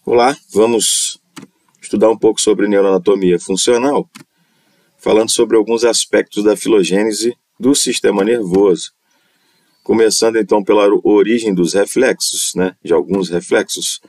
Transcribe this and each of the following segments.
Olá, vamos estudar um pouco sobre neuroanatomia funcional, falando sobre alguns aspectos da filogênese do sistema nervoso. Começando então pela origem dos reflexos, de alguns reflexos.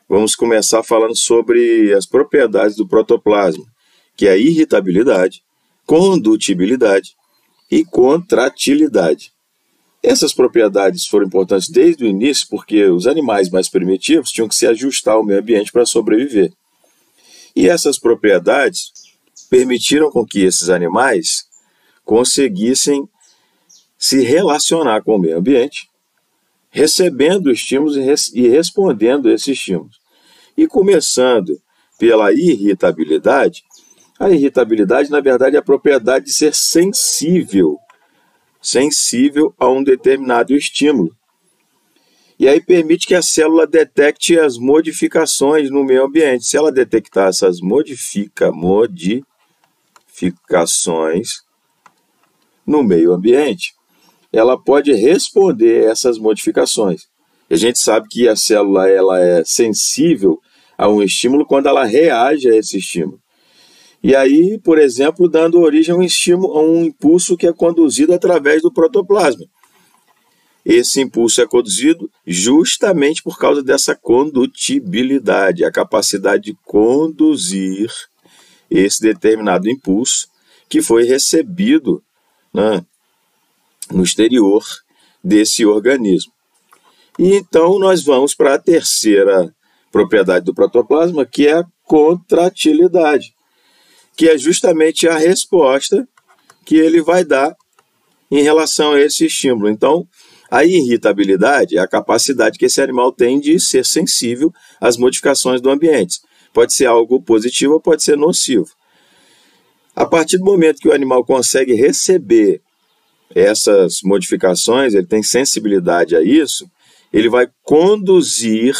Vamos começar falando sobre as propriedades do protoplasma, que é a irritabilidade, condutibilidade e contratilidade. Essas propriedades foram importantes desde o início porque os animais mais primitivos tinham que se ajustar ao meio ambiente para sobreviver. E essas propriedades permitiram com que esses animais conseguissem se relacionar com o meio ambiente, recebendo estímulos e respondendo a esses estímulos. E começando pela irritabilidade, a irritabilidade, na verdade, é a propriedade de ser sensível a um determinado estímulo. E aí permite que a célula detecte as modificações no meio ambiente. Se ela detectar essas modificações no meio ambiente, ela pode responder a essas modificações. A gente sabe que a célula ela é sensível a um estímulo quando ela reage a esse estímulo. E aí, por exemplo, dando origem a um impulso que é conduzido através do protoplasma. Esse impulso é conduzido justamente por causa dessa condutibilidade, a capacidade de conduzir esse determinado impulso que foi recebido no exterior desse organismo. E então nós vamos para a terceira propriedade do protoplasma, que é a contratilidade, que é justamente a resposta que ele vai dar em relação a esse estímulo. Então, a irritabilidade é a capacidade que esse animal tem de ser sensível às modificações do ambiente. Pode ser algo positivo ou pode ser nocivo. A partir do momento que o animal consegue receber essas modificações, ele tem sensibilidade a isso, ele vai conduzir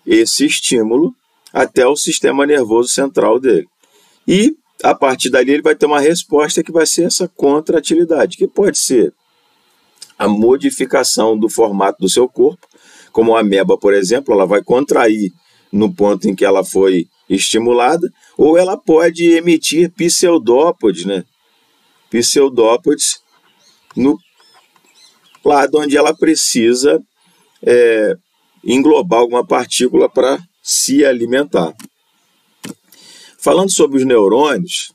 esse estímulo até o sistema nervoso central dele. E, a partir dali, ele vai ter uma resposta que vai ser essa contratilidade, que pode ser a modificação do formato do seu corpo, como a ameba, por exemplo, ela vai contrair no ponto em que ela foi estimulada, ou ela pode emitir pseudópodes, pseudópodes no lado onde ela precisa englobar alguma partícula para se alimentar. Falando sobre os neurônios,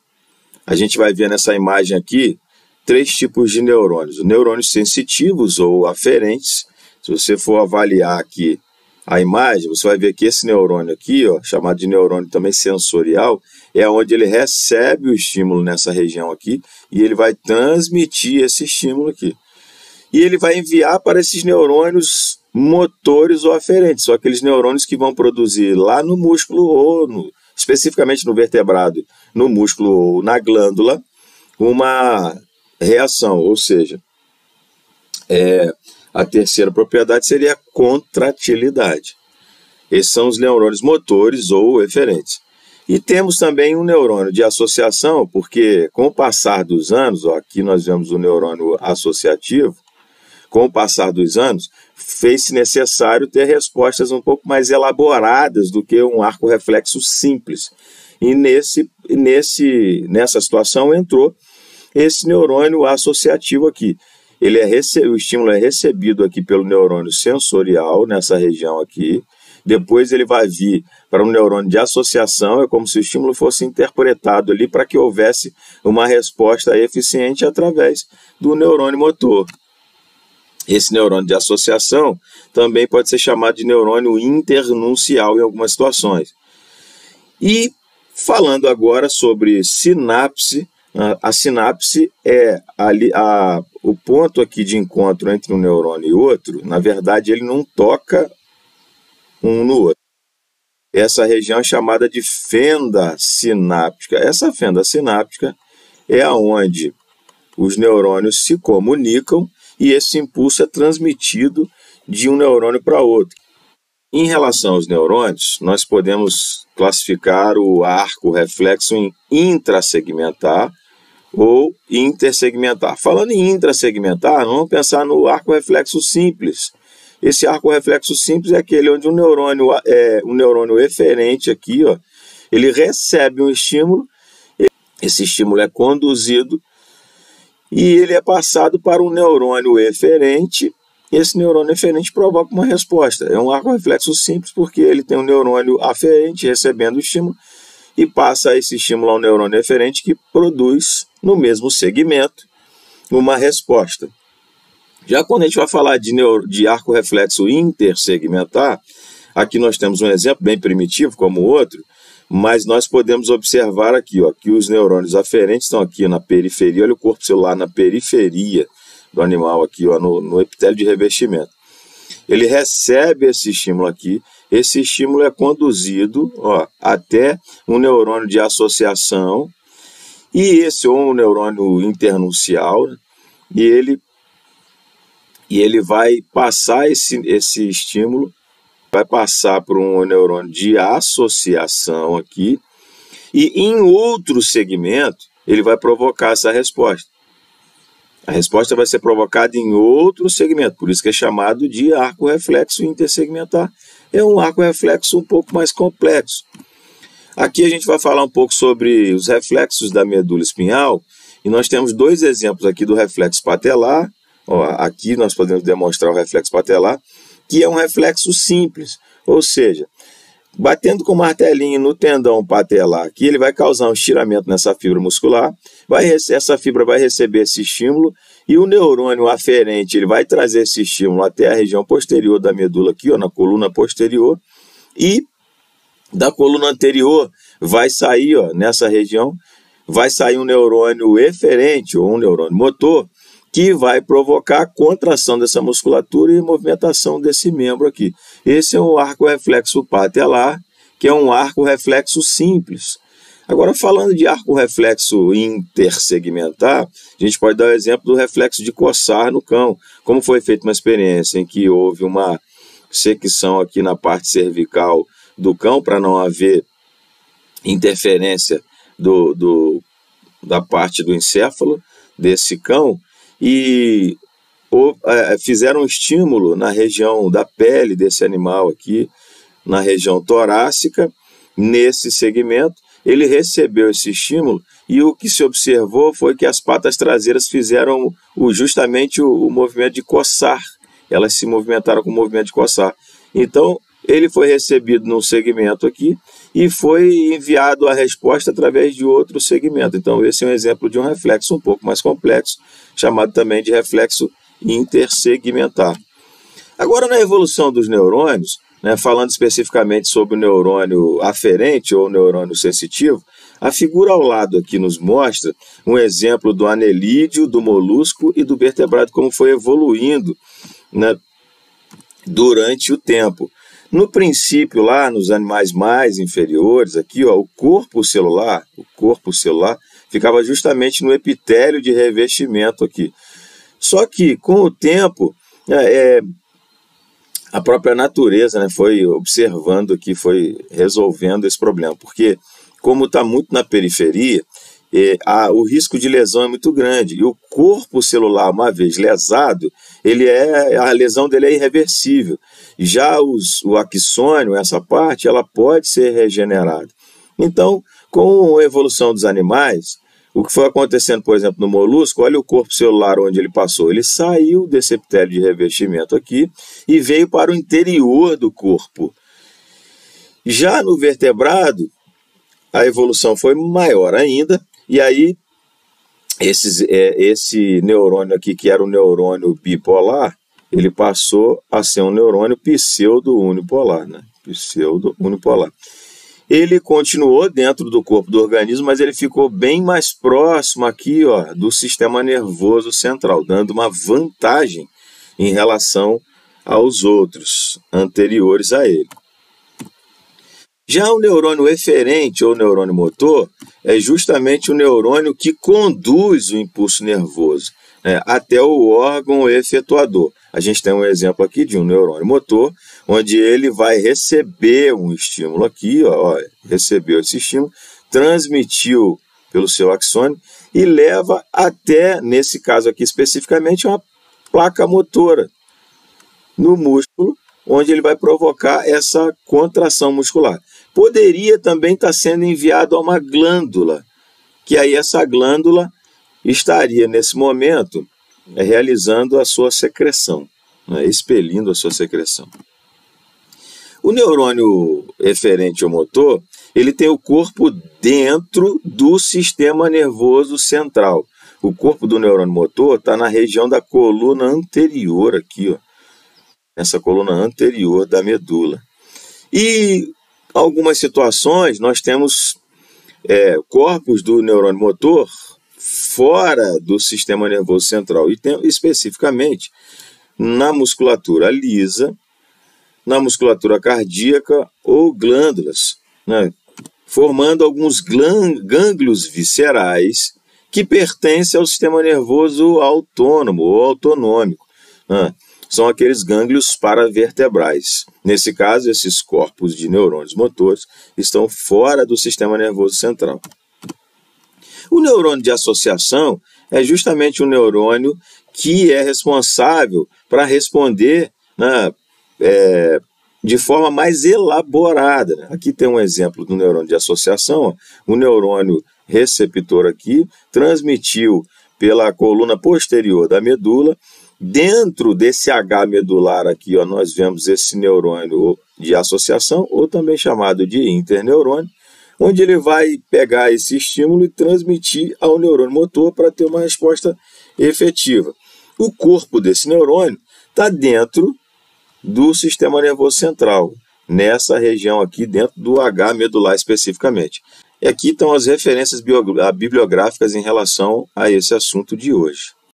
a gente vai ver nessa imagem aqui 3 tipos de neurônios. Os neurônios sensitivos ou aferentes. Se você for avaliar aqui a imagem, você vai ver que esse neurônio aqui, chamado de neurônio também sensorial, é onde ele recebe o estímulo nessa região aqui e ele vai transmitir esse estímulo aqui. E ele vai enviar para esses neurônios motores ou aferentes, são aqueles neurônios que vão produzir lá no músculo ou especificamente no vertebrado, no músculo ou na glândula, uma reação, ou seja, a terceira propriedade seria a contratilidade. Esses são os neurônios motores ou eferentes. E temos também um neurônio de associação, porque com o passar dos anos, aqui nós vemos o neurônio associativo, com o passar dos anos, fez-se necessário ter respostas um pouco mais elaboradas do que um arco reflexo simples. E nessa situação entrou esse neurônio associativo aqui. O estímulo é recebido aqui pelo neurônio sensorial, nessa região aqui. Depois ele vai vir para um neurônio de associação, é como se o estímulo fosse interpretado ali para que houvesse uma resposta eficiente através do neurônio motor. Esse neurônio de associação também pode ser chamado de neurônio internuncial em algumas situações. E falando agora sobre sinapse, a sinapse é o ponto aqui de encontro entre um neurônio e outro. Na verdade, ele não toca um no outro. Essa região é chamada de fenda sináptica. Essa fenda sináptica é onde os neurônios se comunicam e esse impulso é transmitido de um neurônio para outro. Em relação aos neurônios, nós podemos classificar o arco reflexo em intrasegmentar ou intersegmentar. Falando em intrasegmentar, vamos pensar no arco reflexo simples, Esse arco reflexo simples é aquele onde um neurônio eferente aqui, ó, ele recebe um estímulo, esse estímulo é conduzido e ele é passado para um neurônio eferente. Esse neurônio eferente provoca uma resposta. É um arco reflexo simples porque ele tem um neurônio aferente recebendo o estímulo e passa esse estímulo ao neurônio eferente que produz no mesmo segmento uma resposta. Já quando a gente vai falar de arco reflexo intersegmentar, aqui nós temos um exemplo bem primitivo como o outro, mas nós podemos observar aqui, ó, que os neurônios aferentes estão aqui na periferia, olha o corpo celular na periferia do animal aqui, ó, no epitélio de revestimento. Ele recebe esse estímulo aqui, esse estímulo é conduzido, ó, até um neurônio de associação, e esse ou um neurônio internuncial, né, e ele vai passar esse estímulo, vai passar por um neurônio de associação aqui, e em outro segmento ele vai provocar essa resposta. A resposta vai ser provocada em outro segmento, por isso que é chamado de arco reflexo intersegmentar. É um arco reflexo um pouco mais complexo. Aqui a gente vai falar um pouco sobre os reflexos da medula espinhal, e nós temos dois exemplos aqui do reflexo patelar. Ó, aqui nós podemos demonstrar o reflexo patelar, que é um reflexo simples, ou seja, batendo com o martelinho no tendão patelar aqui, ele vai causar um estiramento nessa fibra muscular, essa fibra vai receber esse estímulo, e o neurônio aferente ele vai trazer esse estímulo até a região posterior da medula aqui, ó, na coluna posterior, e da coluna anterior vai sair, ó, nessa região, vai sair um neurônio eferente, ou um neurônio motor, que vai provocar a contração dessa musculatura e movimentação desse membro aqui. Esse é um arco reflexo patelar, que é um arco reflexo simples. Agora, falando de arco reflexo intersegmentar, a gente pode dar o exemplo do reflexo de coçar no cão. Como foi feita uma experiência em que houve uma secção aqui na parte cervical do cão, para não haver interferência da parte do encéfalo desse cão, e fizeram um estímulo na região da pele desse animal aqui, na região torácica, nesse segmento. Ele recebeu esse estímulo e o que se observou foi que as patas traseiras fizeram justamente o movimento de coçar. Elas se movimentaram com o movimento de coçar. Então, ele foi recebido num segmento aqui e foi enviado a resposta através de outro segmento. Então, esse é um exemplo de um reflexo um pouco mais complexo, chamado também de reflexo intersegmentar. Agora, na evolução dos neurônios, né, falando especificamente sobre o neurônio aferente ou neurônio sensitivo, a figura ao lado aqui nos mostra um exemplo do anelídeo, do molusco e do vertebrado, como foi evoluindo, né, durante o tempo. No princípio, lá nos animais mais inferiores, aqui, ó, o corpo celular ficava justamente no epitélio de revestimento aqui. Só que, com o tempo, a própria natureza, né, foi observando aqui, foi resolvendo esse problema, porque como está muito na periferia, o risco de lesão é muito grande, e o corpo celular, uma vez lesado, a lesão dele é irreversível. Já o axônio, essa parte, ela pode ser regenerada. Então, com a evolução dos animais, o que foi acontecendo, por exemplo, no molusco, olha o corpo celular onde ele passou. Ele saiu desse epitélio de revestimento aqui e veio para o interior do corpo. Já no vertebrado, a evolução foi maior ainda, e aí esse neurônio aqui, que era um neurônio bipolar, ele passou a ser um neurônio pseudo-unipolar, né? Pseudo-unipolar. Ele continuou dentro do corpo do organismo, mas ele ficou bem mais próximo aqui, ó, do sistema nervoso central, dando uma vantagem em relação aos outros anteriores a ele. Já o neurônio eferente ou neurônio motor é justamente o neurônio que conduz o impulso nervoso, né, até o órgão efetuador. A gente tem um exemplo aqui de um neurônio motor, onde ele vai receber um estímulo aqui, ó, recebeu esse estímulo, transmitiu pelo seu axônio e leva até, nesse caso aqui especificamente, uma placa motora. no músculo, onde ele vai provocar essa contração muscular. Poderia também estar sendo enviado a uma glândula, que aí essa glândula estaria, nesse momento, realizando a sua secreção, né, expelindo a sua secreção. O neurônio eferente ou motor, ele tem o corpo dentro do sistema nervoso central. O corpo do neurônio motor está na região da coluna anterior, aqui, ó, essa coluna anterior da medula. E em algumas situações nós temos corpos do neurônio motor fora do sistema nervoso central, e tem especificamente na musculatura lisa, na musculatura cardíaca ou glândulas, né, formando alguns gânglios viscerais que pertencem ao sistema nervoso autônomo ou autonômico, né. São aqueles gânglios paravertebrais. Nesse caso, esses corpos de neurônios motores estão fora do sistema nervoso central. O neurônio de associação é justamente um neurônio que é responsável para responder, né, de forma mais elaborada, né? Aqui tem um exemplo do neurônio de associação. Ó. O neurônio receptor aqui transmitiu pela coluna posterior da medula. Dentro desse H medular aqui, ó, nós vemos esse neurônio de associação, ou também chamado de interneurônio, onde ele vai pegar esse estímulo e transmitir ao neurônio motor para ter uma resposta efetiva. O corpo desse neurônio está dentro do sistema nervoso central, nessa região aqui, dentro do H medular especificamente. E aqui estão as referências bibliográficas em relação a esse assunto de hoje.